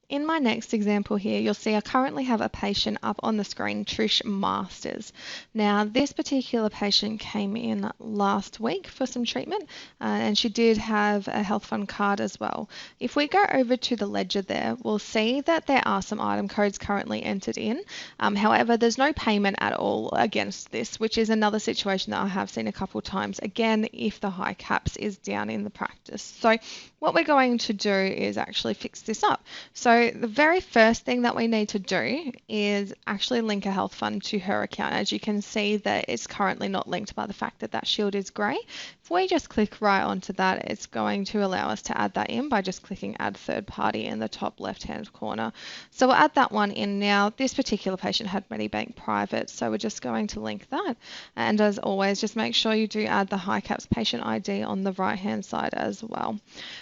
In my next example here, you'll see I currently have a patient up on the screen, Trish Masters. Now, this particular patient came in last week for some treatment, and she did have a health fund card as well. If we go over to the ledger there, we'll see that there are some item codes currently entered in. However, there's no payment at all against this, which is another situation that I have seen a couple times, again, if the high caps is down in the practice. So what we're going to do is actually fix this up. So the very first thing that we need to do is actually link a health fund to her account. As you can see that it's currently not linked by the fact that that shield is grey. If we just click right onto that, it's going to allow us to add that in by just clicking add third party in the top left hand corner. So we'll add that one in now. This particular patient had Medibank Private, so we're just going to link that. And as always, just make sure you do add the high caps patient ID on the right hand side as well.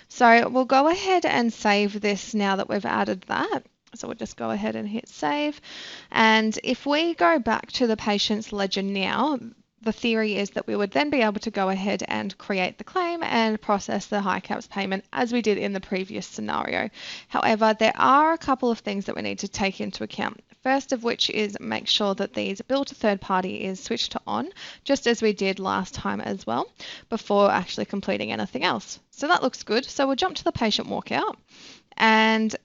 So we'll go ahead and save this now that we've added that. So we'll just go ahead and hit save. And if we go back to the patient's ledger now, the theory is that we would then be able to go ahead and create the claim and process the high caps payment as we did in the previous scenario. However, there are a couple of things that we need to take into account. First of which is make sure that these bill to third party is switched to on, just as we did last time as well, before actually completing anything else. So that looks good. So we'll jump to the patient walkout. And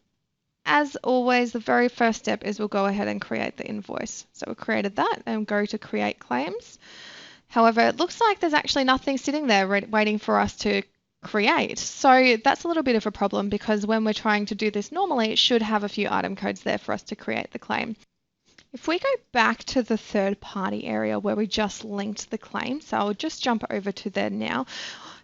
as always, the very first step is we'll go ahead and create the invoice. So we've created that and go to create claims. However, it looks like there's actually nothing sitting there waiting for us to create. So that's a little bit of a problem because when we're trying to do this normally, it should have a few item codes there for us to create the claim. If we go back to the third party area where we just linked the claim, so I'll just jump over to there now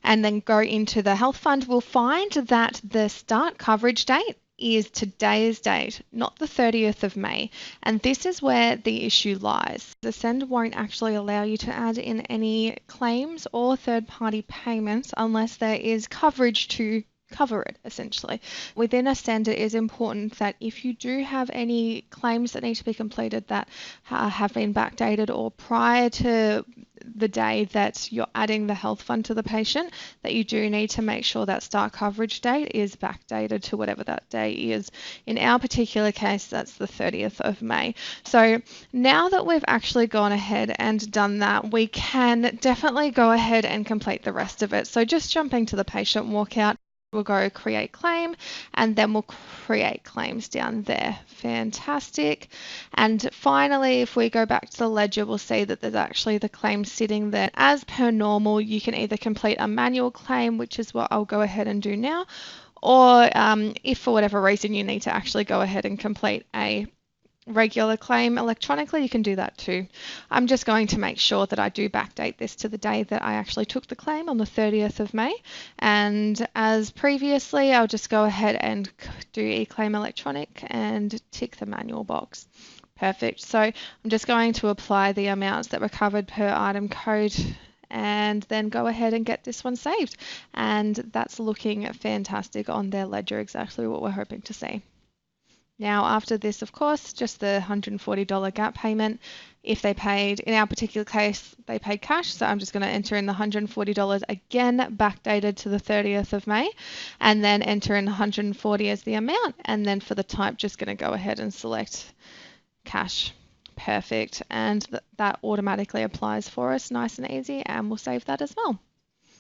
and then go into the health fund, we'll find that the start coverage date is today's date, not the 30th of May. And this is where the issue lies. The sender won't actually allow you to add in any claims or third-party payments unless there is coverage to cover it, essentially. Within a sender, it is important that if you do have any claims that need to be completed that have been backdated or prior to the day that you're adding the health fund to the patient, that you do need to make sure that start coverage date is backdated to whatever that day is. In our particular case, that's the 30th of May. So now that we've actually gone ahead and done that, we can definitely go ahead and complete the rest of it. So just jumping to the patient walkout, we'll go create claim and then we'll create claims down there. Fantastic. And finally, if we go back to the ledger, we'll see that there's actually the claim sitting there. As per normal, you can either complete a manual claim, which is what I'll go ahead and do now, or if for whatever reason you need to actually go ahead and complete a regular claim electronically, you can do that too. I'm just going to make sure that I do backdate this to the day that I actually took the claim on the 30th of May. And as previously, I'll just go ahead and do Eclaim electronic and tick the manual box. Perfect. So I'm just going to apply the amounts that were covered per item code and then go ahead and get this one saved. And that's looking fantastic on their ledger, exactly what we're hoping to see. Now, after this, of course, just the $140 gap payment. If they paid, in our particular case, they paid cash, so I'm just going to enter in the $140 again, backdated to the 30th of May, and then enter in 140 as the amount, and then for the type, just going to go ahead and select cash. Perfect, and that automatically applies for us, nice and easy, and we'll save that as well.